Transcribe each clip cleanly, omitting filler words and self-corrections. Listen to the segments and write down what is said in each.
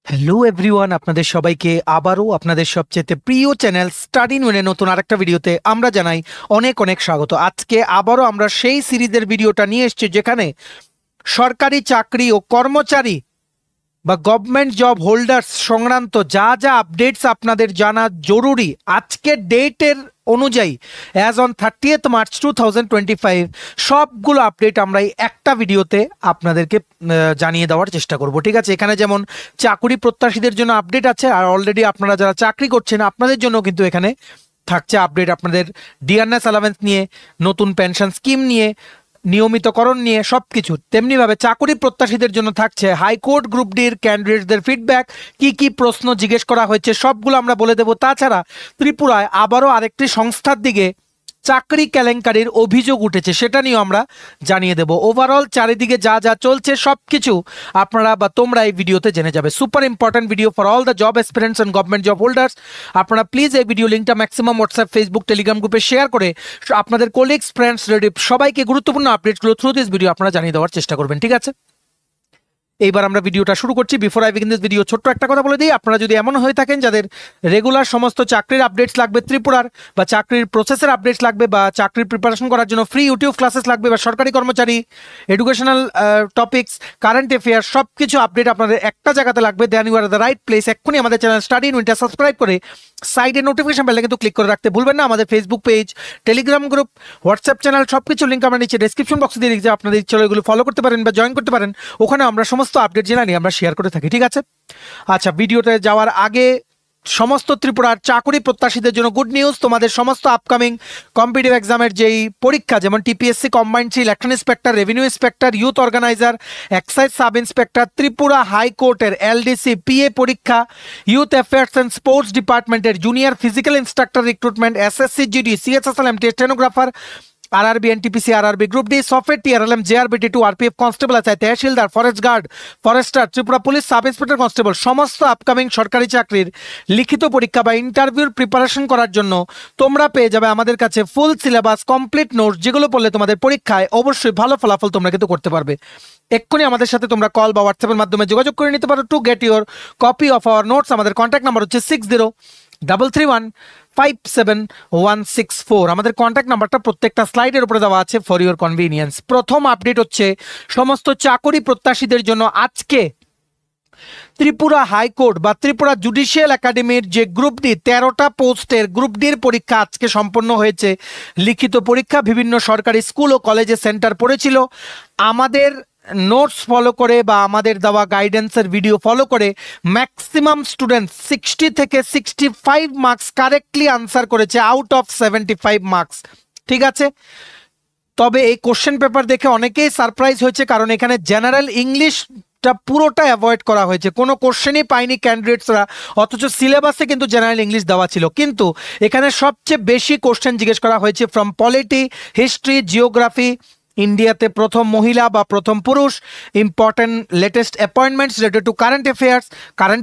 Hello everyone, আপনাদের সবাইকে আবারও আপনাদের সবচেয়ে প্রিয় চ্যানেল স্টাডি ইন ওয়েনে নতুন আরেকটা ভিডিওতে আমরা জানাই অনেক অনেক স্বাগত। আজকে আবারও আমরা সেই সিরিজের ভিডিওটা নিয়ে এসেছি যেখানে সরকারি চাকরি ও কর্মচারী বা গভর্নমেন্ট জব হোল্ডার্স সংক্রান্ত যা যা আপডেটস আপনাদের জানা জরুরি আজকের ডেটের অনুযায়ী অ্যাজ অন 30th মার্চ 2025 সবগুলো আপডেট আমরা এই একটা ভিডিওতে আপনাদেরকে জানিয়ে দেওয়ার চেষ্টা করব। ঠিক আছে, এখানে যেমন চাকরি প্রত্যাশীদের জন্য আপডেট আছে, আর অলরেডি আপনারা যারা চাকরি করছেন আপনাদের জন্য কিন্তু এখানে থাকছে আপডেট আপনাদের ডিআরএস অ্যালাওয়েন্স নিয়ে, নতুন পেনশন স্কিম নিয়ে, নিয়মিতকরণ নিয়ে সবকিছু। তেমনিভাবে চাকরি প্রত্যাশীদের জন্য থাকছে হাইকোর্ট গ্রুপ ডির ক্যান্ডিডেটদের ফিডব্যাক, কি কি প্রশ্ন জিজ্ঞেস করা হয়েছে সবগুলো আমরা বলে দেব। তাছাড়া ত্রিপুরায় আবারও আরেকটি সংস্থার দিকে চাকরি কেলেঙ্কারির অভিযোগ উঠেছে, সেটা নিয়েও আমরা জানিয়ে দেব। ওভারঅল চারিদিকে যা যা চলছে সবকিছু আপনারা বা তোমরা এই ভিডিওতে জেনে যাবে। Super important video for all the job aspirants and government job holders. আপনারা প্লিজ এই ভিডিও লিঙ্কটা ম্যাক্সিমাম হোয়াটসঅ্যাপ, ফেসবুক, টেলিগ্রাম গ্রুপে শেয়ার করে আপনাদের কলিগস, ফ্রেন্ডস, রিলেটিভ সবাইকে গুরুত্বপূর্ণ আপডেটগুলো থ্রু দিস ভিডিও আপনারা জানিয়ে দেওয়ার চেষ্টা করবেন। ঠিক আছে, এইবার আমরা ভিডিওটা শুরু করছি। Before I begin this video ছোট্ট একটা কথা বলে দিই, আপনারা যদি এমন হয়ে থাকেন যাদের রেগুলার সমস্ত চাকরির আপডেটস লাগবে ত্রিপুরার, বা চাকরির প্রসেসের আপডেটস লাগবে, বা চাকরির প্রিপারেশন করার জন্য ফ্রি ইউটিউব ক্লাসেস লাগবে, বা সরকারি কর্মচারী, এডুকেশনাল টপিকস, কারেন্ট অ্যাফেয়ার সব কিছু আপডেট আপনাদের একটা জায়গাতে লাগবে, then you are the right place. এক্ষুনি আমাদের চ্যানেল স্টাডি ইন উইনটা সাবস্ক্রাইব করে সাইডে নোটিফিকেশন বেলটা কিন্তু ক্লিক করে রাখতে ভুলবেন না। আমাদের Facebook page, Telegram group, WhatsApp channel সবকিছু লিঙ্ক আমরা নিচে ডেসক্রিপশন বক্সে দিয়ে দিচ্ছি। আপনাদের ইচ্ছা এগুলো ফলো করতে পারেন বা জয়েন করতে পারেন, ওখানে আমরা সমস্ত আপডেট জেনে নিয়ে আমরা শেয়ার করে থাকি। ঠিক আছে, আচ্ছা, ভিডিওতে যাওয়ার আগে সমস্ত ত্রিপুরার চাকরি প্রত্যাশীদের জন্য গুড নিউজ। তোমাদের সমস্ত আপকামিং কম্পিটিটিভ এক্সামের যেই পরীক্ষা, যেমন TPSC combined 3, election inspector, revenue inspector, youth organiser, excise sub inspector, Tripura হাইকোর্টের এলডিসি পিএ পরীক্ষা, ইউথ অ্যাফেয়ার্স অ্যান্ড স্পোর্টস ডিপার্টমেন্টের junior physical instructor recruitment, SSC GD, CSSL MT stenographer, RRB, NTPC, RRB group D, software TRLM, জেআরবিটি2, RPF constable আছে, tehsildar, forest guard, forester, Tripura police sub inspector constable, সমস্ত upcoming সরকারি চাকরির লিখিত পরীক্ষা বা ইন্টারভিউর প্রিপারেশন করার জন্য তোমরা পেয়ে যাবে আমাদের কাছে ফুল সিলেবাস, কমপ্লিট নোটস, যেগুলো পড়লে তোমাদের পরীক্ষায় অবশ্যই ভালো ফলাফল তোমরা কিন্তু করতে পারবে। এক্ষুনি আমাদের সাথে তোমরা কল বা হোয়াটসঅ্যাপের মাধ্যমে যোগাযোগ করে নিতে পারো to get your copy of our notes. আমাদের কন্ট্যাক্ট নাম্বার হচ্ছে 6033157164। আমাদের কন্ট্যাক্ট নাম্বারটা প্রত্যেকটা স্লাইডের উপরে দেওয়া আছে ফর ইউর কনভিনিয়েন্স। প্রথম আপডেট হচ্ছে সমস্ত চাকরি প্রত্যাশীদের জন্য আজকে ত্রিপুরা হাইকোর্ট বা ত্রিপুরা জুডিশিয়াল একাডেমির যে গ্রুপ ডি 13টা পোস্টের গ্রুপ ডির পরীক্ষা আজকে সম্পন্ন হয়েছে। লিখিত পরীক্ষা বিভিন্ন সরকারি স্কুল ও কলেজে সেন্টার পড়েছিল। আমাদের নোটস ফলো করে বা আমাদের দেওয়া গাইডেন্সের ভিডিও ফলো করে ম্যাক্সিমাম স্টুডেন্ট 60 থেকে 65 মার্কস কারেক্টলি আনসার করেছে আউট অফ 75 মার্কস। ঠিক আছে, তবে এই কোশ্চেন পেপার দেখে অনেকেই সারপ্রাইজ হয়েছে, কারণ এখানে জেনারেল ইংলিশটা পুরোটা অ্যাভয়েড করা হয়েছে, কোনো কোশ্চেনই পায়নি ক্যান্ডিডেটসরা, অথচ সিলেবাসে কিন্তু জেনারেল ইংলিশ দেওয়া ছিল। কিন্তু এখানে সবচেয়ে বেশি কোশ্চেন জিজ্ঞেস করা হয়েছে ফ্রম পলিটি, হিস্ট্রি, জিওগ্রাফি, ইন্ডিয়াতে প্রথম মহিলা বা প্রথম পুরুষ, important latest appointments related to current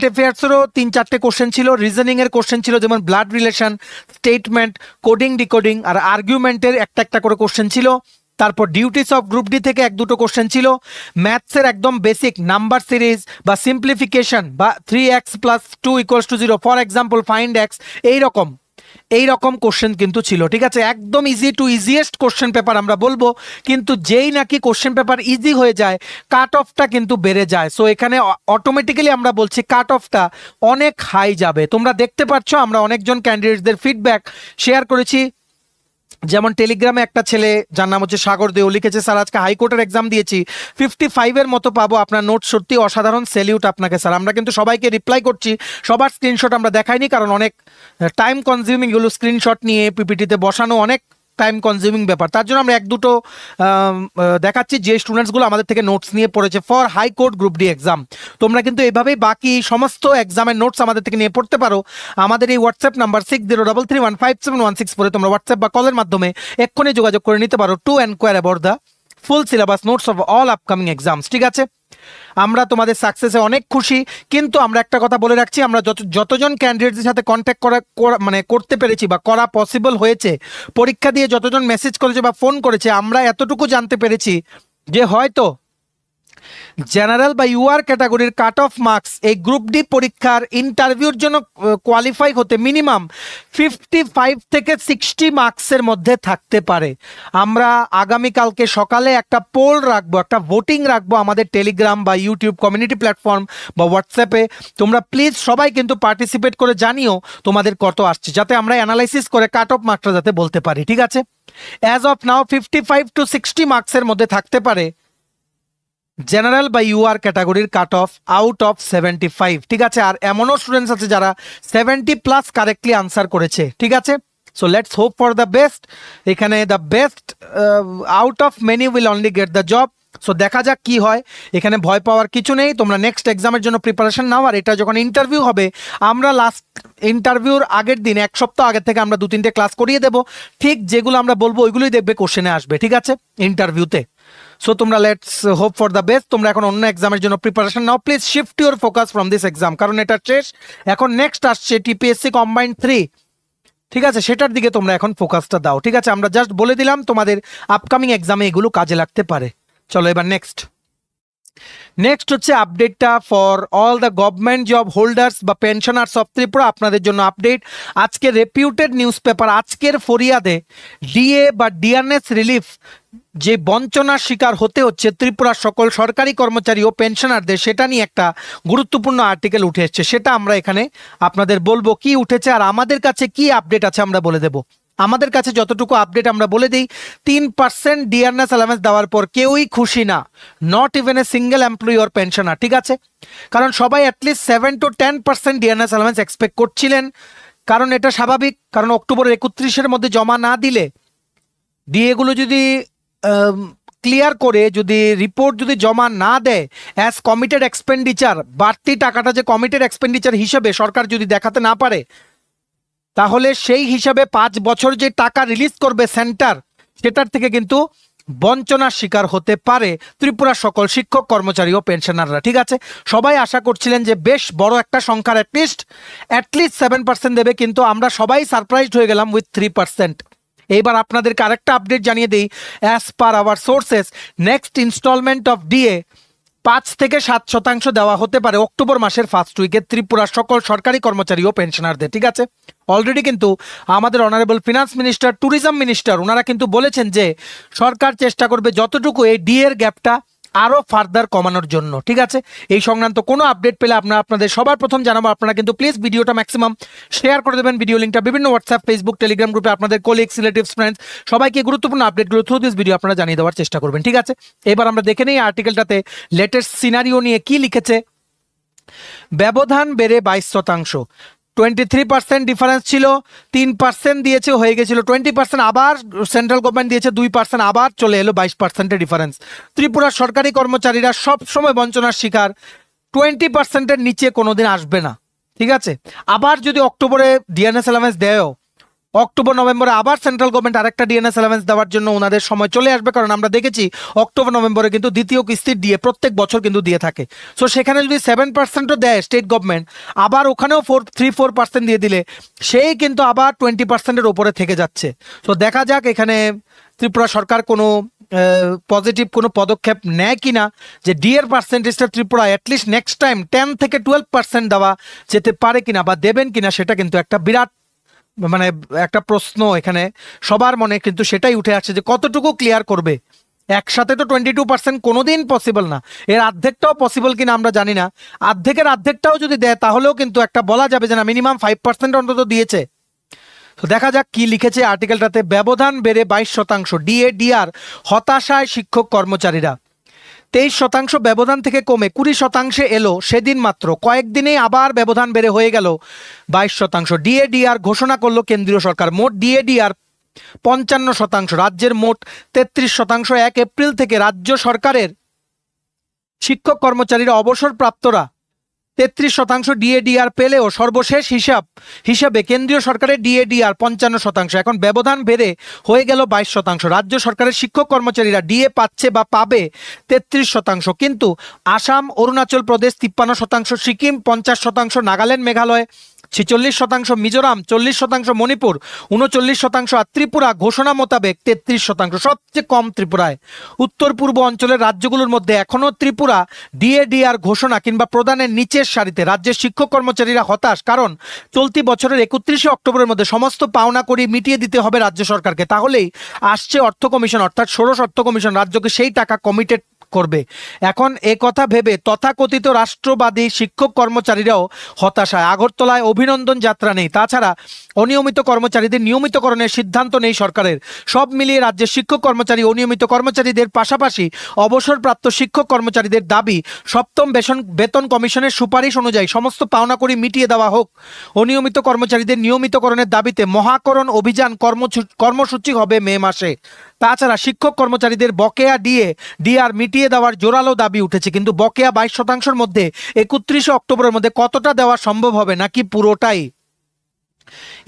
অ্যাফেয়ার্সেরও 3-4টে কোশ্চেন ছিল, রিজনিংয়ের কোশ্চেন ছিল যেমন blood relation, statement, coding decoding, আর আর্গুমেন্টের একটা একটা করে কোশ্চেন ছিল। তারপর ডিউটিস অফ গ্রুপ ডি থেকে 1-2টো কোশ্চেন ছিল। ম্যাথসের একদম বেসিক নাম্বার সিরিজ বা সিম্পলিফিকেশন বা 3x + 2 = 0, for example find x, এইরকম কোশ্চেন কিন্তু ছিল। ঠিক আছে, একদম easy to easiest question paper আমরা বলবো, কিন্তু যেই নাকি কোশ্চেন পেপার ইজি হয়ে যায় কাট অফটা কিন্তু বেড়ে যায়। সো এখানে অটোমেটিক্যালি আমরা বলছি কাট অফটা অনেক হাই যাবে। তোমরা দেখতে পাচ্ছ আমরা অনেকজন ক্যান্ডিডেটদের ফিডব্যাক শেয়ার করেছি, যেমন টেলিগ্রামে একটা ছেলে যার নাম হচ্ছে সাগর দেও লিখেছে, স্যার আজকে হাইকোর্টের এক্সাম দিয়েছি, 55-এর মতো পাবো, আপনার নোট সত্যি অসাধারণ, সেলিউট আপনাকে স্যার। আমরা কিন্তু সবাইকে রিপ্লাই করছি, সবার স্ক্রিনশট আমরা দেখাইনি, কারণ অনেক টাইম কনজিউমিং, এগুলো স্ক্রিনশট নিয়ে পিপিটিতে বসানো অনেক টাইম কনজিউমিং ব্যাপার। তার জন্য আমরা 1-2টো দেখাচ্ছি যে স্টুডেন্টসগুলো আমাদের থেকে নোটস নিয়ে পড়েছে for high court group D exam. তোমরা কিন্তু এভাবেই বাকি সমস্ত এক্সামের নোটস আমাদের থেকে নিয়ে পড়তে পারো। আমাদের এই হোয়াটসঅ্যাপ নাম্বার 6033157164 তোমরা হোয়াটসঅ্যাপ বা কলের মাধ্যমে এক্ষুনি যোগাযোগ করে নিতে পারো two enquire about the full syllabus notes of all upcoming exams. ঠিক আছে, আমরা তোমাদের সাকসেসে অনেক খুশি, কিন্তু আমরা একটা কথা বলে রাখছি, আমরা যতজন ক্যান্ডিডেটদের সাথে কন্ট্যাক্ট করতে পেরেছি বা করা পসিবল হয়েছে, পরীক্ষা দিয়ে যতজন মেসেজ করেছে বা ফোন করেছে, আমরা এতটুকু জানতে পেরেছি যে হয়তো জেনারেল বা ইউআর ক্যাটাগরির কাট অফ মার্কস এই গ্রুপ ডি পরীক্ষার ইন্টারভিউর জন্য কোয়ালিফাই হতে মিনিমাম 55 থেকে 60 মার্কসের মধ্যে থাকতে পারে। আমরা আগামীকালকে সকালে একটা পোল রাখবো, একটা ভোটিং রাখবো আমাদের টেলিগ্রাম বা ইউটিউব কমিউনিটি প্ল্যাটফর্ম বা হোয়াটসঅ্যাপে। তোমরা প্লিজ সবাই কিন্তু পার্টিসিপেট করে জানিও তোমাদের কত আসছে, যাতে আমরা অ্যানালাইসিস করে কাট অফ মার্কসটা যাতে বলতে পারি। ঠিক আছে, অ্যাজ অফ নাও 55 to 60 মার্কসের মধ্যে থাকতে পারে জেনারেল বা ইউআর ক্যাটাগরির কাট অফ আউট অফ 75। ঠিক আছে, আর এমনও স্টুডেন্টস আছে যারা 70+ কারেক্টলি আনসার করেছে। ঠিক আছে, so let's hope for the best. এখানে the best out of many will only get the job. So দেখা যাক কি হয়, এখানে ভয় পাওয়ার কিছু নেই। তোমরা নেক্সট এক্সামের জন্য প্রিপারেশন নাও, আর এটা যখন ইন্টারভিউ হবে আমরা লাস্ট ইন্টারভিউর আগের দিন 1 সপ্তাহ আগের থেকে আমরা 2-3টে ক্লাস করিয়ে দেবো। ঠিক যেগুলো আমরা বলবো ওইগুলোই দেখবে কোশ্চেনে আসবে। ঠিক আছে, ইন্টারভিউতে। সো তোমরা let's hope for the best. তোমরা এখন অন্য এক্সামের জন্য preparation now. Please shift your focus from this exam, কারণ এটা শেষ। এখন নেক্সট আসছে টিপিএসসি কম্বাইন্ড 3। ঠিক আছে, সেটার দিকে তোমরা এখন ফোকাসটা দাও। ঠিক আছে, আমরা জাস্ট বলে দিলাম তোমাদের আপকামিং এক্সামে এগুলো কাজে লাগতে পারে। চলো এবার নেক্সট হচ্ছে আপডেটটা for all the government job holders বা পেনশনার্স অফ ত্রিপুরা। আপনাদের জন্য আপডেট, আজকে রেপিউটেড নিউজ পেপার আজকের ফরিয়াদে ডিএ বা ডিআরএস রিলিফ যে বঞ্চনার শিকার হতে হচ্ছে ত্রিপুরার সকল সরকারি কর্মচারী ও পেনশনারদের, সেটা নিয়ে একটা গুরুত্বপূর্ণ আর্টিকেল উঠে এসছে। সেটা আমরা এখানে আপনাদের বলবো কি উঠেছে আর আমাদের কাছে কি আপডেট আছে আমরা বলে দেব। আমাদের কাছে যতটুকু আপডেট আমরা বলে দিই, 3% ডিআরএস অ্যালাউন্স দেওয়ার পর কেউই খুশি না, not even a single employee or pensioner. ঠিক আছে, কারণ সবাই at least 7 to 10% DRS allowance expect করছিলেন, কারণ এটা স্বাভাবিক। কারণ অক্টোবরের 31-এর মধ্যে জমা না দিলে, ডিএগুলো যদি ক্লিয়ার করে যদি রিপোর্ট যদি জমা না দেয় অ্যাজ কমিটেড এক্সপেন্ডিচার, বাড়তি টাকাটা যে কমিটেড এক্সপেন্ডিচার হিসেবে সরকার যদি দেখাতে না পারে, তাহলে সেই হিসাবে 5 বছর যে টাকা রিলিজ করবে সেন্টার, সেটার থেকে কিন্তু বঞ্চনার শিকার হতে পারে ত্রিপুরার সকল শিক্ষক কর্মচারী ও পেনশনাররা। ঠিক আছে, সবাই আশা করছিলেন যে বেশ বড় একটা সংখ্যার অ্যাটলিস্ট 7% দেবে, কিন্তু আমরা সবাই সারপ্রাইজড হয়ে গেলাম উইথ 3%। এইবার আপনাদেরকে আরেকটা আপডেট জানিয়ে দিই, as per our sources next installment of DA 5 থেকে 7% দেওয়া হতে পারে অক্টোবর মাসের ফার্স্ট উইকে ত্রিপুরার সকল সরকারি কর্মচারী ও পেনশনারদের। ঠিক আছে, অলরেডি কিন্তু আমাদের honourable finance minister, tourism minister ওনারা কিন্তু বলেছেন যে সরকার চেষ্টা করবে যতটুকু এই ডিএর গ্যাপটা আরও ফার্দার কমানোর জন্য। ঠিক আছে, এই সংক্রান্ত কোনো আপডেট পেলে আপনাদের সবার প্রথম জানাবো। আপনারা কিন্তু প্লিজ ভিডিওটা ম্যাক্সিমাম শেয়ার করে দেবেন, ভিডিও লিঙ্কটা বিভিন্ন হোয়াটসঅ্যাপ, ফেসবুক, টেলিগ্রাম গ্রুপে আপনাদের কলিগস, রিলেটিভস, ফ্রেন্ডস সবাইকে গুরুত্বপূর্ণ আপডেটগুলো থ্রু দিস ভিডিও আপনারা জানিয়ে দেওয়ার চেষ্টা করবেন। ঠিক আছে, এবার আমরা দেখে নিই আর্টিকেলটাতে লেটেস্ট সিনারিও নিয়ে কি লিখেছে। ব্যবধান বেড়ে 22%, 23% ডিফারেন্স ছিল, 3% দিয়েছে, হয়ে গেছিল 20%, আবার সেন্ট্রাল গভর্নমেন্ট দিয়েছে 2%, আবার চলে এলো 22% ডিফারেন্স। ত্রিপুরার সরকারি কর্মচারীরা সব সময় বঞ্চনার শিকার, 20%-এর নিচে কোনোদিন আসবে না। ঠিক আছে, আবার যদি অক্টোবরে ডিএনএস অ্যালাউন্স দেয়ও, অক্টোবর নভেম্বরে আবার সেন্ট্রাল গভর্নমেন্ট আরেকটা ডিএনএস অ্যালাউন্স দেওয়ার জন্য ওনাদের সময় চলে আসবে, কারণ আমরা দেখেছি অক্টোবর নভেম্বরে কিন্তু দ্বিতীয় কিস্তির দিয়ে প্রত্যেক বছর কিন্তু দিয়ে থাকে। সো সেখানে যদি 7%ও দেয় স্টেট গভর্নমেন্ট, আবার ওখানেও 3-4% দিয়ে দিলে সেই কিন্তু আবার 20%-এর ওপরে থেকে যাচ্ছে। সো দেখা যাক এখানে ত্রিপুরা সরকার কোনো পজিটিভ কোনো পদক্ষেপ নেয় কিনা, যে ডিএর পার্সেন্টেজটা ত্রিপুরা অ্যাটলিস্ট নেক্সট টাইম 10 থেকে 12% দেওয়া যেতে পারে কিনা বা দেবেন কিনা, সেটা কিন্তু একটা বিরাট মানে একটা প্রশ্ন এখানে সবার মনে কিন্তু সেটাই উঠে আসছে যে কতটুকু ক্লিয়ার করবে। একসাথে তো 22% কোনোদিন পসিবল না, এর অর্ধেকটাও পসিবল কিনা আমরা জানি না। অর্ধেকটাও যদি দেয় তাহলেও কিন্তু একটা বলা যাবে যে না, মিনিমাম 5% অন্তত দিয়েছে। তো দেখা যাক কি লিখেছে আর্টিকেলটাতে। ব্যবধান বেড়ে 22%, ডিএ ডিআর হতাশায় শিক্ষক কর্মচারীরা। 23% ব্যবধান থেকে কমে 20% এলো সেদিন মাত্র, কয়েকদিনেই আবার ব্যবধান বেড়ে হয়ে গেল 22%। ডিএডিআর ঘোষণা করলো কেন্দ্রীয় সরকার। মোট ডিএডিআর 55%, রাজ্যের মোট 33%। 1 এপ্রিল থেকে রাজ্য সরকারের শিক্ষক কর্মচারীরা অবসরপ্রাপ্তরা 33% ডিএডিআর পেলেও সর্বশেষ হিসাবে কেন্দ্রীয় সরকারের ডিএডিআর 55%। এখন ব্যবধান বেড়ে হয়ে গেল 22%। রাজ্য সরকারের শিক্ষক কর্মচারীরা ডিএ পাচ্ছে বা পাবে 33%, কিন্তু আসাম, অরুণাচল প্রদেশ 53%, সিকিম 50%, নাগাল্যান্ড, মেঘালয় 46% মিজোরাম, 40% মণিপুর, 39% আর ত্রিপুরা ঘোষণা মোতাবেক 33%। সবচেয়ে কম ত্রিপুরায়। উত্তর পূর্ব অঞ্চলের রাজ্যগুলোর মধ্যে এখনও ত্রিপুরা ডিএডিআর ঘোষণা কিংবা প্রদানের নিচের সারিতে। রাজ্যের শিক্ষক কর্মচারীরা হতাশ, কারণ চলতি বছরের 31 অক্টোবরের মধ্যে সমস্ত পাওনা করি মিটিয়ে দিতে হবে রাজ্য সরকারকে। তাহলেই আসছে অর্থ কমিশন অর্থাৎ ষোড়শ অর্থ কমিশন রাজ্যকে সেই টাকা কমিটেড করবে। এখন এ কথা ভেবে তথাকথিত রাষ্ট্রবাদী শিক্ষক কর্মচারীরাও হতাশায়। আগরতলায় অভিনন্দন যাত্রা নেই। তাছাড়া অনিয়মিত কর্মচারীদের নিয়মিতকরণের সিদ্ধান্ত নেই সরকারের। সব মিলিয়ে রাজ্যের শিক্ষক কর্মচারী, অনিয়মিত কর্মচারীদের পাশাপাশি অবসরপ্রাপ্ত শিক্ষক কর্মচারীদের দাবি সপ্তম বেতন কমিশনের সুপারিশ অনুযায়ী সমস্ত পাওনা করি মিটিয়ে দেওয়া হোক। অনিয়মিত কর্মচারীদের নিয়মিতকরণের দাবিতে মহাকরণ অভিযান কর্মসূচি হবে মে মাসে। তাছাড়া শিক্ষক কর্মচারীদের বকেয়া ডিআর মিটিয়ে দেওয়ার জোরালো দাবি উঠেছে, কিন্তু বকেয়া 22%-র মধ্যে 31 অক্টোবরের মধ্যে কতটা দেওয়া সম্ভব হবে নাকি পুরোটাই?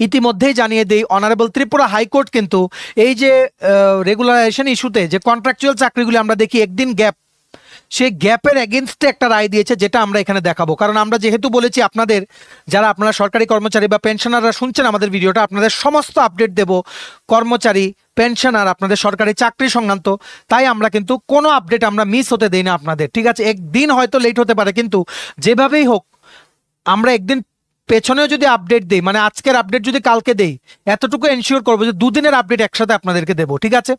ইতিমধ্যেই জানিয়ে দেই, অনারেবল ত্রিপুরা হাইকোর্ট কিন্তু এই যে রেগুলারাইজেশন ইস্যুতে যে কন্ট্রাকচুয়াল চাকরিগুলি আমরা দেখি একদিন গ্যাপ, সেই গ্যাপের এগেনস্টে একটা রায় দিয়েছে, যেটা আমরা এখানে দেখাবো। কারণ আমরা যেহেতু বলেছি আপনাদের যারা আপনারা সরকারি কর্মচারী বা পেনশনাররা শুনছেন আমাদের ভিডিওটা, আপনাদের সমস্ত আপডেট দেব কর্মচারী, পেনশনার, আপনাদের সরকারি চাকরি সংক্রান্ত। তাই আমরা কিন্তু কোনো আপডেট আমরা মিস হতে দেই না আপনাদের, ঠিক আছে? একদিন হয়তো লেট হতে পারে, কিন্তু যেভাবেই হোক আমরা একদিন পেছনেও যদি আপডেট দেই, মানে আজকের আপডেট যদি কালকে দেই, এতটুকু এনশিওর করবো যে দুদিনের আপডেট একসাথে আপনাদেরকে দেবো, ঠিক আছে?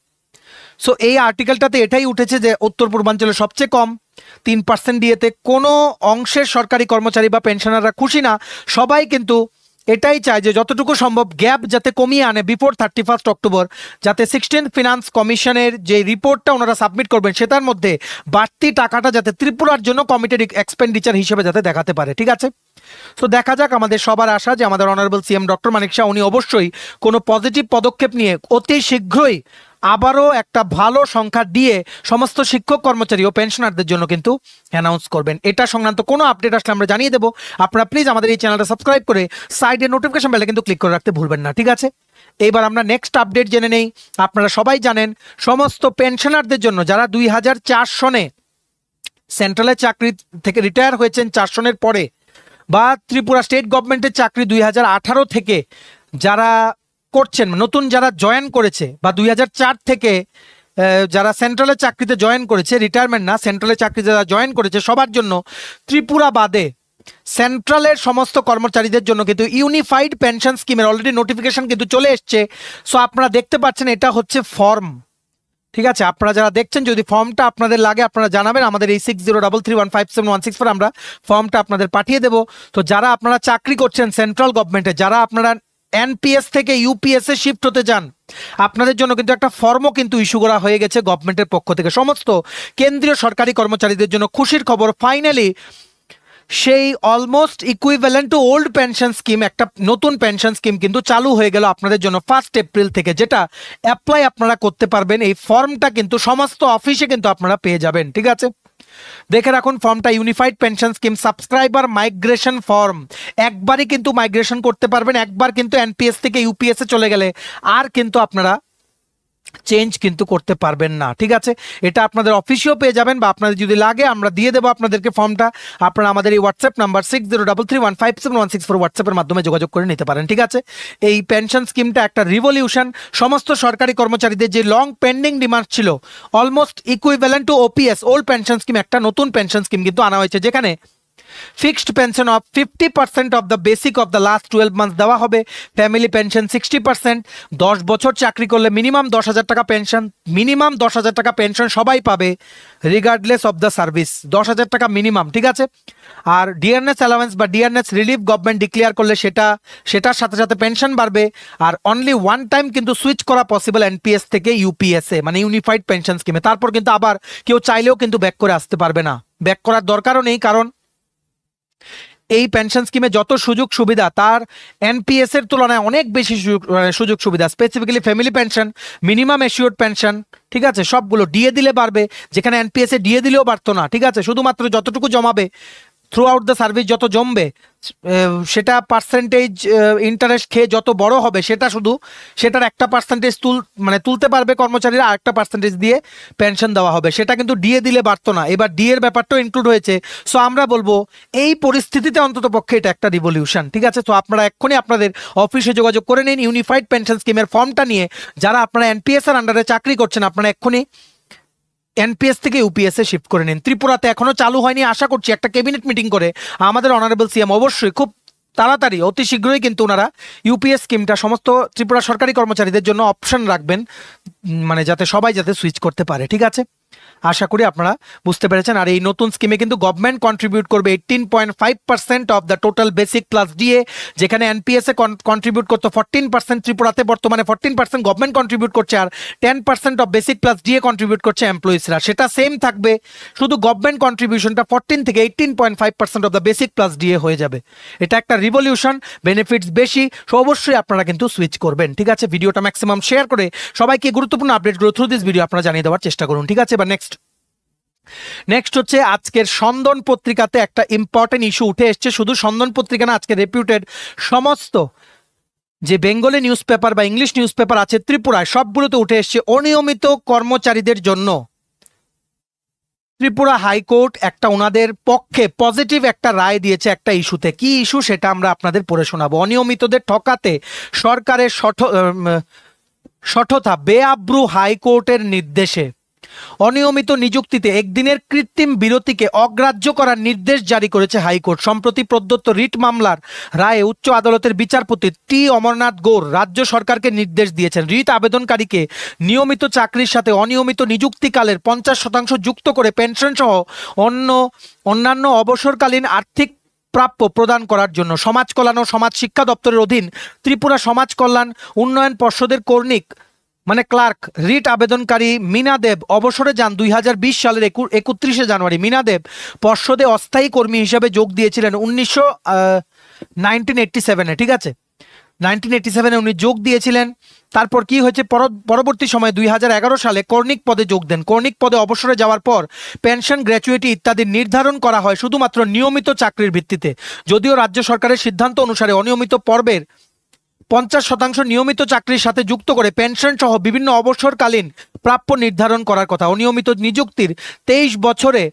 সো এই আর্টিকেলটাতে এটাই উঠেছে যে উত্তর পূর্বাঞ্চলে সবচেয়ে কম 3% ডিএতে কোনো অংশের সরকারি কর্মচারী বা পেনশনাররা খুশি না। সবাই কিন্তু এটাই চায় যে যতটুকু সম্ভব গ্যাপ যাতে কমিয়ে আনে বিফোর 31 অক্টোবর, যাতে 16th ফিনান্স কমিশনের যে রিপোর্টটা ওনারা সাবমিট করবেন সেটার মধ্যে বাড়তি টাকাটা যাতে ত্রিপুরার জন্য কমিটেড এক্সপেন্ডিচার হিসেবে যাতে দেখাতে পারে, ঠিক আছে? তো দেখা যাক। আমাদের সবার আশা যে আমাদের অনারেবল সিএম ডক্টর মানিক শাহ উনি অবশ্যই কোনো পজিটিভ পদক্ষেপ নিয়ে অতি শীঘ্রই আবারও একটা ভালো সংখ্যা দিয়ে সমস্ত শিক্ষক কর্মচারী ও পেনশনারদের জন্য কিন্তু অ্যানাউন্স করবেন। এটা সংক্রান্ত কোনো আপডেট আসলে আমরা জানিয়ে দেবো। আপনারা প্লিজ আমাদের এই চ্যানেলটা সাবস্ক্রাইব করে সাইডে নোটিফিকেশন বেলটা কিন্তু ক্লিক করে রাখতে ভুলবেন না, ঠিক আছে? এইবার আমরা নেক্সট আপডেট জেনে নেই। আপনারা সবাই জানেন সমস্ত পেনশনারদের জন্য যারা 2004 সনে সেন্ট্রালের চাকরি থেকে রিটায়ার হয়েছেন 4 সনের পরে, বা ত্রিপুরা স্টেট গভর্নমেন্টের চাকরি 2018 থেকে যারা করছেন, নতুন যারা জয়েন করেছে, বা 2004 থেকে যারা সেন্ট্রালের চাকরিতে জয়েন করেছে, রিটায়ারমেন্ট না, সেন্ট্রালের চাকরিতে যারা জয়েন করেছে, সবার জন্য ত্রিপুরা বাদে সেন্ট্রালের সমস্ত কর্মচারীদের জন্য কিন্তু ইউনিফাইড পেনশন স্কিমের অলরেডি নোটিফিকেশন কিন্তু চলে এসছে। সো আপনারা দেখতে পাচ্ছেন এটা হচ্ছে ফর্ম, ঠিক আছে? আপনারা যারা দেখছেন যদি ফর্মটা আপনাদের লাগে আপনারা জানাবেন। আমাদের এই 6033157164 আমরা ফর্মটা আপনাদের পাঠিয়ে দেব। তো যারা আপনারা চাকরি করছেন সেন্ট্রাল গভর্নমেন্টে, যারা আপনারা এনপিএস থেকে ইউপিএস এ শিফট হতে চান, আপনাদের জন্য কিন্তু একটা ফর্মও কিন্তু ইস্যু করা হয়ে গেছে গভর্নমেন্টের পক্ষ থেকে। সমস্ত কেন্দ্রীয় সরকারি কর্মচারীদের জন্য খুশির খবর, ফাইনালি সেই almost equivalent to old pension scheme একটা নতুন পেনশন স্কিম কিন্তু চালু হয়ে গেল আপনাদের জন্য 1 এপ্রিল থেকে, যেটা অ্যাপ্লাই আপনারা করতে পারবেন। এই ফর্মটা কিন্তু সমস্ত অফিসে কিন্তু আপনারা পেয়ে যাবেন, ঠিক আছে? দেখে রাখুন ফর্মটা, unified pension scheme subscriber migration form. একবারই কিন্তু মাইগ্রেশন করতে পারবেন, একবার কিন্তু এনপিএস থেকে ইউপিএস এ চলে গেলে আর কিন্তু আপনারা চেঞ্জ কিন্তু করতে পারবেন না, ঠিক আছে? এটা আপনাদের অফিসেও পেয়ে যাবেন, বা আপনাদের যদি লাগে আমরা দিয়ে দেবো আপনাদেরকে ফর্মটা। আপনারা আমাদের এই হোয়াটসঅ্যাপ নাম্বার 6033157164 হোয়াটসঅ্যাপের মাধ্যমে যোগাযোগ করে নিতে পারেন, ঠিক আছে? এই পেনশন স্কিমটা একটা রিভলিউশন। সমস্ত সরকারি কর্মচারীদের যে লং পেন্ডিং ডিমান্ড ছিল, almost equivalent to OPS old pension scheme, একটা নতুন পেনশন স্কিম কিন্তু আনা হয়েছে, যেখানে fixed pension of 50% of the basic of the last 12 months দেওয়া হবে। Family pension 60%। 10 বছর চাকরি করলে মিনিমাম 10,000 টাকা পেনশন, মিনিমাম 10,000 টাকা পেনশন সবাই পাবে রিগার্ডলেস অফ দ্য সার্ভিস, 10,000 টাকা মিনিমাম, ঠিক আছে? আর ডিআরএস অ্যালাওয়েন্স বা ডিআরএস রিলিফ গভর্নমেন্ট ডিক্লেয়ার করলে সেটার সাথে সাথে পেনশন বাড়বে। আর অনলি ওয়ান টাইম কিন্তু সুইচ করা পসিবল এনপিএস থেকে ইউপিএসএ, মানে ইউনিফাইড পেনশন স্কিমে। তারপর কিন্তু আবার কেউ চাইলেও কিন্তু ব্যাক করে আসতে পারবে না, ব্যাক করার দরকারও নেই, কারণ এই পেনশন স্কিমে যত সুযোগ সুবিধা তার এনপিএস এর তুলনায় অনেক বেশি সুযোগ সুবিধা। Specifically family pension, minimum assured pension, ঠিক আছে? সবগুলো ডিএ দিলে বাড়বে, যেখানে এনপিএস এ ডিএ দিলেও বাড়তো না, ঠিক আছে? শুধুমাত্র যতটুকু জমাবে থ্রু আউট দ্য সার্ভিস যত জমবে সেটা পার্সেন্টেজ ইন্টারেস্ট খেয়ে যত বড় হবে সেটার একটা পার্সেন্টেজ তুলতে পারবে কর্মচারীরা, আর একটা পার্সেন্টেজ দিয়ে পেনশন দেওয়া হবে। সেটা কিন্তু ডিএ দিলে বাড়তো না, এবার ডি এর ব্যাপারটাও ইনক্লুড হয়েছে। সো আমরা বলবো এই পরিস্থিতিতে অন্তত পক্ষে এটা একটা রিভলিউশন, ঠিক আছে। তো আপনারা এক্ষুনি আপনাদের অফিসে যোগাযোগ করে নিন ইউনিফাইড পেনশন স্কিমের ফর্মটা নিয়ে। যারা আপনারা এনপিএস এর আন্ডারে চাকরি করছেন আপনারা এক্ষুনি এনপিএস থেকে ইউপিএস এ শিফট করে নিন। ত্রিপুরাতে এখনো চালু হয়নি, আশা করছি একটা ক্যাবিনেট মিটিং করে আমাদের অনারেবল সিএম অবশ্যই খুব তাড়াতাড়ি অতি শীঘ্রই কিন্তু ওনারা ইউপিএস স্কিমটা সমস্ত ত্রিপুরা সরকারি কর্মচারীদের জন্য অপশন রাখবেন, মানে যাতে সবাই সুইচ করতে পারে, ঠিক আছে। আশা করি আপনারা বুঝতে পেরেছেন। আর এই নতুন স্কিমে কিন্তু গভর্নমেন্ট কন্ট্রিবিউট করবে 18.5% of the total basic plus DA, যেখানে এনপিএস এ কন্ট্রিবিউট করতো 14%, ত্রিপুরাতে বর্তমানে 14% গভর্নমেন্ট কন্ট্রিবিউট করছে, আর 10% of basic plus DA contribute করছে এমপ্লয়িজরা। সেটা সেম থাকবে, শুধু গভর্নমেন্ট কন্ট্রিবিউশনটা 14 থেকে 18.5% of the basic plus DA হয়ে যাবে। এটা একটা রিভলিউশন, বেনিফিটস বেশি, অবশ্যই আপনারা কিন্তু সুইচ করবেন, ঠিক আছে। ভিডিওটা ম্যাক্সিমাম শেয়ার করে সবাইকে গুরুত্বপূর্ণ আপডেটগুলো থ্রু দিস ভিডিও আপনারা জানিয়ে দেওয়ার চেষ্টা করুন, ঠিক আছে। এবার নেক্সট হচ্ছে আজকের সন্দন পত্রিকাতে একটা ইম্পর্টেন্ট ইস্যু উঠে এসছে। শুধু সন্দন পত্রিকা না, আজকে রেপিউটেড সমস্ত যে বেঙ্গলি নিউজ পেপার বা ইংলিশ নিউজ পেপার আছে ত্রিপুরায় সবগুলোতে উঠে এসছে অনিয়মিত কর্মচারীদের জন্য ত্রিপুরা হাইকোর্ট একটা ওনাদের পক্ষে পজিটিভ একটা রায় দিয়েছে একটা ইস্যুতে। কি ইস্যু সেটা আমরা আপনাদের পড়ে শোনাবো। অনিয়মিতদের ঠকাতে সরকারের সঠতা বেআব্রু হাইকোর্টের নির্দেশে অনিয়মিত নিযুক্তিতে একদিনের কৃত্রিম বিরতিকে অগ্রাহ্য করার নির্দেশ জারি করেছে হাইকোর্ট। সম্প্রতি প্রদত্ত রিট মামলার রায়ে উচ্চ আদালতের বিচারপতি টি অমরনাথ গৌর রাজ্য সরকারকে নির্দেশ দিয়েছেন রিট আবেদনকারীকে নিয়মিত চাকরির সাথে অনিয়মিত নিযুক্তিকালের 50% যুক্ত করে পেনশন সহ অন্যান্য অবসরকালীন আর্থিক প্রাপ্য প্রদান করার জন্য। সমাজ কল্যাণ ও সমাজ শিক্ষা দপ্তরের অধীন ত্রিপুরা সমাজ কল্যাণ উন্নয়ন পর্ষদের কর্ণিক মানে ক্লার্ক রিট আবেদনকারী মীনা দেব অবসরে যান 2020 সালের 31শে জানুয়ারি। মীনা দেব পর্ষদে অস্থায়ী কর্মী হিসেবে যোগ দিয়েছিলেন 1987-এ, ঠিক আছে। 1987-এ উনি যোগ দিয়েছিলেন। তারপর কি হয়েছে, পরবর্তী সময়ে 2011 সালে কর্ণিক পদে যোগ দেন। কর্ণিক পদে অবসরে যাওয়ার পর পেনশন, গ্র্যাচুইটি ইত্যাদি নির্ধারণ করা হয় শুধুমাত্র নিয়মিত চাকরির ভিত্তিতে। যদিও রাজ্য সরকারের সিদ্ধান্ত অনুসারে অনিয়মিত পর্বের 50% নিয়মিত চাকরির সাথে যুক্ত করে পেনশন সহ বিভিন্ন অবসরকালীন প্রাপ্য নির্ধারণ করার কথা। অনিয়মিত নিযুক্তির 23 বছরে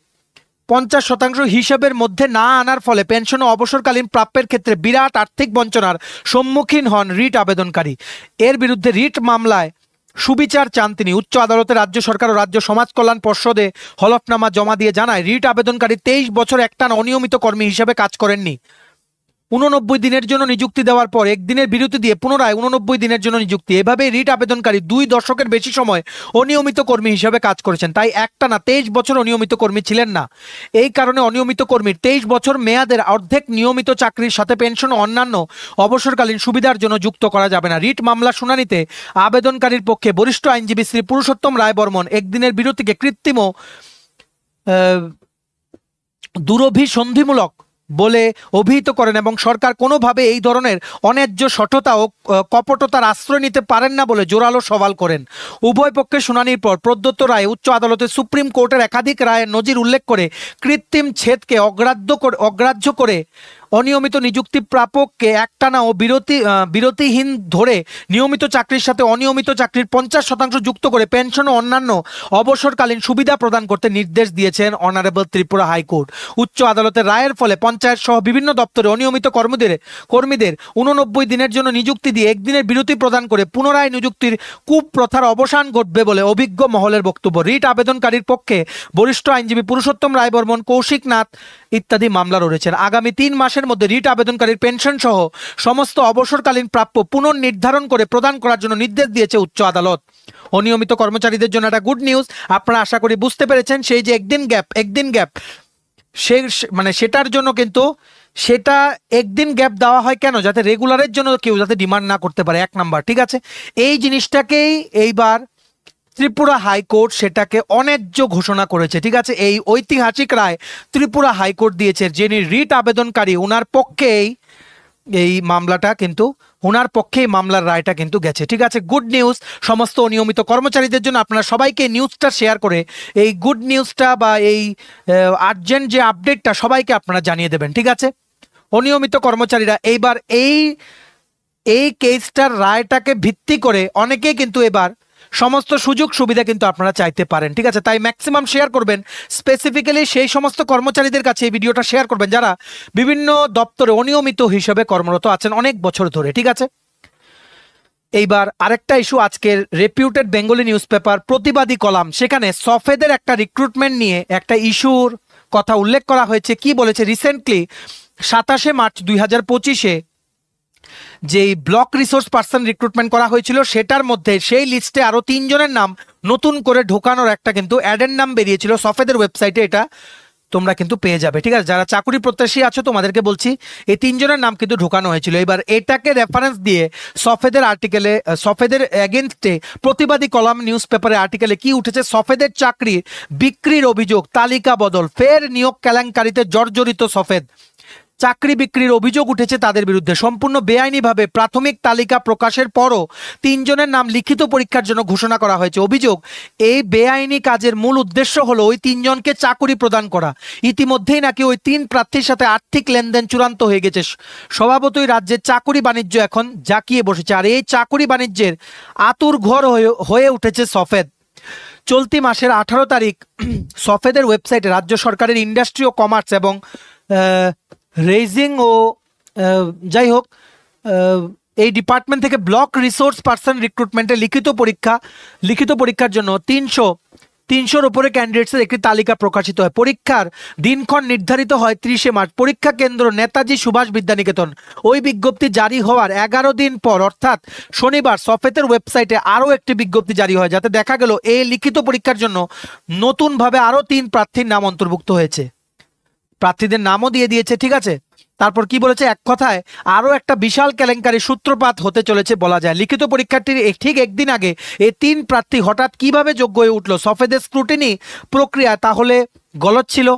50% হিসেবের মধ্যে না আনার ফলে পেনশন ও অবসরকালীন প্রাপ্যের ক্ষেত্রে বিরাট আর্থিক বঞ্চনার সম্মুখীন হন রিট আবেদনকারী। এর বিরুদ্ধে রিট মামলায় সুবিচার চান তিনি। উচ্চ আদালতে রাজ্য সরকার ও রাজ্য সমাজ কল্যাণ পর্ষদে হলফনামা জমা দিয়ে জানায় রিট আবেদনকারী 23 বছর একটানা অনিয়মিত কর্মী হিসেবে কাজ করেননি। 89 দিনের জন্য নিযুক্তি দেওয়ার পর একদিনের বিরতি দিয়ে পুনরায় 89 দিনের জন্য নিযুক্তি। এভাবে রিট আবেদনকারী 2 দশকের বেশি সময় অনিয়মিত কর্মী হিসেবে কাজ করেছেন। তাই একটানা 23 বছর অনিয়মিত কর্মী ছিলেন না। এই কারণে অনিয়মিত কর্মীর 23 বছর মেয়াদের অর্ধেক নিয়মিত চাকরির সাথে পেনশন ও অন্যান্য অবসরকালীন সুবিধার জন্য যুক্ত করা যাবে না। রিট মামলা শুনানিতে আবেদনকারীর পক্ষে বরিষ্ঠ আইনজীবী শ্রী পুরুষোত্তম রায় বর্মন একদিনের বিরতিকে কৃত্রিম ও দুরভিসন্ধিমূলক বলে অভিহিত করেন এবং সরকার কোনোভাবে এই ধরনের অন্যায্য সঠতা ও কপটতার আশ্রয় নিতে পারেন না বলে জোরালো সওয়াল করেন। উভয় পক্ষের শুনানির পর প্রদত্ত রায়ে উচ্চ আদালতে সুপ্রিম কোর্টের একাধিক রায়ের নজির উল্লেখ করে কৃত্রিম ছেদকে অগ্রাহ্য করে অনিয়মিত নিযুক্তি প্রাপককে একটানা ও বিরতিহীন ধরে নিয়মিত চাকরির সাথে অনিয়মিত চাকরির 50% যুক্ত করে পেনশন ও অন্যান্য অবসরকালীন সুবিধা প্রদান করতে নির্দেশ দিয়েছেন অনারেবল ত্রিপুরা হাইকোর্ট। উচ্চ আদালতের রায়ের ফলে পঞ্চায়েত সহ বিভিন্ন দপ্তরে অনিয়মিত কর্মীদের 89 দিনের জন্য নিযুক্তি দিয়ে একদিনের বিরতি প্রদান করে পুনরায় নিযুক্তির কুপ্রথার অবসান ঘটবে বলে অভিজ্ঞ মহলের বক্তব্য। রিট আবেদনকারীর পক্ষে বরিষ্ঠ আইনজীবী পুরুষোত্তম রায় বর্মন, কৌশিক নাথ ইত্যাদি মামলা রয়েছেন। আগামী 3 মাসের মধ্যে রিট আবেদনকারীর পেনশন সহ সমস্ত অবসরকালীন প্রাপ্য পুনর্নির্ধারণ করে প্রদান করার জন্য নির্দেশ দিয়েছে উচ্চ আদালত। অনিয়মিত কর্মচারীদের জন্য একটা গুড নিউজ। আপনারা আশা করি বুঝতে পেরেছেন সেই যে একদিন গ্যাপ সেটার জন্য কিন্তু সেটা একদিন গ্যাপ দেওয়া হয় কেন, যাতে রেগুলারের জন্য কেউ যাতে ডিমান্ড না করতে পারে, 1 নাম্বার, ঠিক আছে। এই জিনিসটাকেই এইবার ত্রিপুরা হাইকোর্ট সেটাকে অন্যায্য ঘোষণা করেছে, ঠিক আছে। এই ঐতিহাসিক রায় ত্রিপুরা হাইকোর্ট দিয়েছে। যিনি রিট আবেদনকারী ওনার পক্ষেই এই মামলাটা কিন্তু ওনার পক্ষেই মামলার রায়টা কিন্তু গেছে। ঠিক আছে, গুড নিউজ সমস্ত অনিয়মিত কর্মচারীদের জন্য। আপনারা সবাইকে নিউজটা শেয়ার করে এই গুড নিউজটা বা এই আর্জেন্ট যে আপডেটটা সবাইকে আপনারা জানিয়ে দেবেন। ঠিক আছে, অনিয়মিত কর্মচারীরা এইবার এই কেসটার রায়টাকে ভিত্তি করে অনেকেই কিন্তু এবার সমস্ত সুযোগ সুবিধা কিন্তু আপনারা চাইতে পারেন। ঠিক আছে, তাই ম্যাক্সিমাম শেয়ার করবেন, স্পেসিফিক্যালি সেই সমস্ত কর্মচারীদের কাছে এই ভিডিওটা শেয়ার করবেন যারা বিভিন্ন দপ্তরে অনিয়মিত হিসেবে কর্মরত আছেন অনেক বছর ধরে। ঠিক আছে, এইবার আরেকটা ইস্যু, আজকের রেপিউটেড বেঙ্গলি নিউজ পেপার প্রতিবাদী কলাম, সেখানে সফেদের একটা রিক্রুটমেন্ট নিয়ে একটা ইস্যুর কথা উল্লেখ করা হয়েছে। কি বলেছে, রিসেন্টলি 27শে মার্চ 2025-এ যেই ব্লক রিসোর্স পার্সন রিক্রুটমেন্ট করা হয়েছিল সেটার মধ্যে সেই লিস্টে আরও 3 জনের নাম নতুন করে ঢোকানোর একটা কিন্তু অ্যাডেন্ডাম বেরিয়েছিল সফেদের ওয়েবসাইটে, এটা তোমরা কিন্তু পেয়ে যাবে। ঠিক আছে, যারা চাকরি প্রত্যাশী আছো তোমাদেরকে বলছি এই 3 জনের নাম কিন্তু ঢোকানো হয়েছিল। এবার এটাকে রেফারেন্স দিয়ে সফেদের আর্টিকেলে, সফেদের এগেনস্টে প্রতিবাদী কলাম নিউজ পেপারের আর্টিকেলে কি উঠেছে, সফেদের চাকরি বিক্রির অভিযোগ, তালিকা বদল, ফের নিয়োগ কেলেঙ্কারিতে জর্জরিত সফেদ। চাকরি বিক্রির অভিযোগ উঠেছে তাদের বিরুদ্ধে। সম্পূর্ণ বেআইনিভাবে প্রাথমিক তালিকা প্রকাশের পরও 3 জনের নাম লিখিত পরীক্ষার জন্য ঘোষণা করা হয়েছে। অভিযোগ, এই বেআইনি কাজের মূল উদ্দেশ্য হলো ওই 3 জনকে চাকরি প্রদান করা। ইতিমধ্যেই নাকি ওই 3 প্রার্থীর সাথে আর্থিক লেনদেন চূড়ান্ত হয়ে গেছে। স্বভাবতই রাজ্যের চাকরি বাণিজ্য এখন জাঁকিয়ে বসেছে, আর এই চাকরি বাণিজ্যের আতুর ঘর হয়ে উঠেছে সফেদ। চলতি মাসের 18 তারিখ সফেদের ওয়েবসাইটে রাজ্য সরকারের ইন্ডাস্ট্রি ও কমার্স এবং রেজিং ও যাই হোক এই ডিপার্টমেন্ট থেকে ব্লক রিসোর্স পার্সন রিক্রুটমেন্টে লিখিত পরীক্ষার জন্য 300-র উপরে ক্যান্ডিডেটসের একটি তালিকা প্রকাশিত হয়। পরীক্ষার দিনক্ষণ নির্ধারিত হয় 30শে মার্চ। পরীক্ষা কেন্দ্র নেতাজি সুভাষ বিদ্যানিকেতন। ওই বিজ্ঞপ্তি জারি হওয়ার 11 দিন পর অর্থাৎ শনিবার সফেদের ওয়েবসাইটে আরও একটি বিজ্ঞপ্তি জারি হয়, যাতে দেখা গেল এই লিখিত পরীক্ষার জন্য নতুনভাবে আরও 3 প্রার্থীর নাম অন্তর্ভুক্ত হয়েছে। প্রার্থীদের নামও দিয়ে দিয়েছে। ঠিক আছে, তারপর কি বলেছে, এক কথায় আরও একটা বিশাল কেলেঙ্কারি সূত্রপাত হতে চলেছে বলা যায়। লিখিত পরীক্ষার্থীর ঠিক একদিন আগে এই 3 প্রার্থী হঠাৎ কিভাবে যোগ্য হয়ে উঠল? সফেদের স্ক্রুটিনি প্রক্রিয়া তাহলে গলদ ছিল,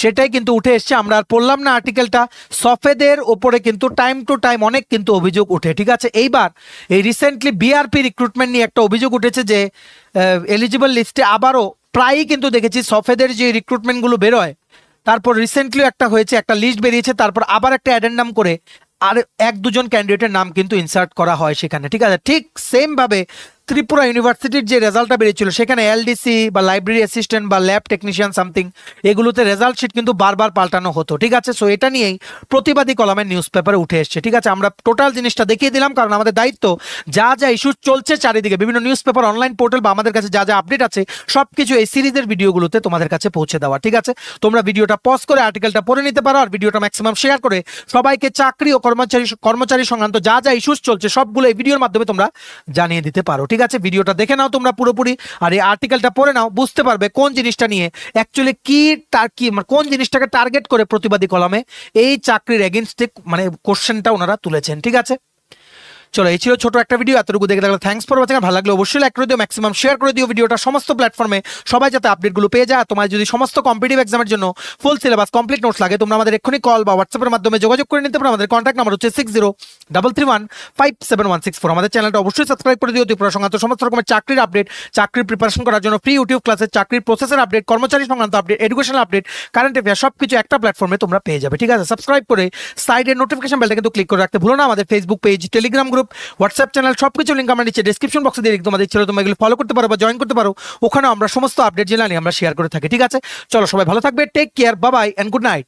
সেটাই কিন্তু উঠে এসছে। আমরা আর পড়লাম না আর্টিকেলটা। সফেদের ওপরে কিন্তু টাইম টু টাইম অনেক কিন্তু অভিযোগ উঠে। ঠিক আছে, এইবার এই রিসেন্টলি বিআরপি রিক্রুটমেন্ট নিয়ে একটা অভিযোগ উঠেছে যে এলিজিবল লিস্টে আবারও প্রায়ই কিন্তু দেখেছি সফেদের যে রিক্রুটমেন্টগুলো বেরোয়, তারপর রিসেন্টলি একটা হয়েছে, একটা লিস্ট বেরিয়েছে, তারপর আবার একটা অ্যাডেন্ডাম করে আর 1-2 জন ক্যান্ডিডেটের নাম কিন্তু ইনসার্ট করা হয় সেখানে। ঠিক আছে, ঠিক সেমভাবে ত্রিপুরা ইউনিভার্সিটির যে রেজাল্টটা বেরিয়েছিল সেখানে এলডিসি বা লাইব্রেরি অ্যাসিস্ট্যান্ট বা ল্যাব টেকনিশিয়ান সামথিং এগুলোতে রেজাল্ট শিট কিন্তু বারবার পাল্টানো হতো। ঠিক আছে, সো এটা নিয়েই প্রতিবাদী কলামের নিউজ পেপারে উঠে এসছে। ঠিক আছে, আমরা টোটাল জিনিসটা দেখিয়ে দিলাম, কারণ আমাদের দায়িত্ব যা যা ইস্যু চলছে চারিদিকে বিভিন্ন নিউজ পেপার, অনলাইন পোর্টাল বা আমাদের কাছে যা যা আপডেট আছে সব কিছু এই সিরিজের ভিডিওগুলোতে তোমাদের কাছে পৌঁছে দেওয়া। ঠিক আছে, তোমরা ভিডিওটা পজ করে আর্টিকেলটা পড়ে নিতে পারো, আর ভিডিওটা ম্যাক্সিমাম শেয়ার করে সবাইকে চাকরি ও কর্মচারী সংক্রান্ত যা যা ইস্যুস চলছে সবগুলো এই ভিডিওর মাধ্যমে তোমরা জানিয়ে দিতে পারো। ঠিক আছে, ভিডিওটা দেখে নাও তোমরা পুরোপুরি, আর এই আর্টিকেলটা পড়ে নাও, বুঝতে পারবে কোন জিনিসটা নিয়ে অ্যাকচুয়ালি কোন জিনিসটাকে টার্গেট করে প্রতিবাদী কলামে এই চাকরির এগেইনস্টে মানে কোশ্চেনটা ওনারা তুলেছেন। ঠিক আছে, চলো এই ছিল ছোট একটা ভিডিও, এতটুকু দেখে থাকলে থ্যাঙ্কস ফর ওয়াচিং। ভালো লাগলে অবশ্যই লাইক করে দিও, ম্যাক্সিমাম শেয়ার করে দিও ভিডিওটা সমস্ত প্ল্যাটফর্মে, সবাই যাতে আপডেটগুলো পেয়ে যায়। তোমার যদি সমস্ত কম্পিটিটিভ এক্সামের জন্য ফুল সিলেবাস কমপ্লিট নোটস লাগে, তোমরা আমাদের এক্ষুনি কল বা হোয়াটসঅ্যাপের মাধ্যমে যোগাযোগ করে নিতে পারো। আমাদের কন্ট্যাক্ট নাম্বার হচ্ছে 6033157164। আমাদের চ্যানেলটা অবশ্যই সাবস্ক্রাইব করে দিও ত্রিপুরা সংক্রান্ত সমস্ত রকমের চাকরির আপডেট, চাকরির প্রিপারেশন করার জন্য ফ্রি ইউটিউব ক্লাসের চাকরির প্রসেসের আপডেট, কর্মচারী সংক্রান্ত update, educational update, current affair সবকিছু একটা প্ল্যাটফর্মে তোমরা পেয়ে যাবে। ঠিক আছে, সাবস্ক্রাইব করে সাইডের নোটিফিকেশন বেলটা কিন্তু ক্লিক করে রাখতে ভুলো না। আমাদের Facebook page, Telegram group, WhatsApp channel সবকিছু লিঙ্ক আমরা নিচে ডেসক্রিপশন বক্সে দিয়ে তোমাদের ছিল, তোমরা এগুলো ফলো করতে পারো বা জয়েন করতে পারো। ওখানে আমরা সমস্ত আপডেট জেনে আমরা শেয়ার করে থাকি। ঠিক আছে, চলো সবাই ভালো থাকবে, take care, bye bye and good night.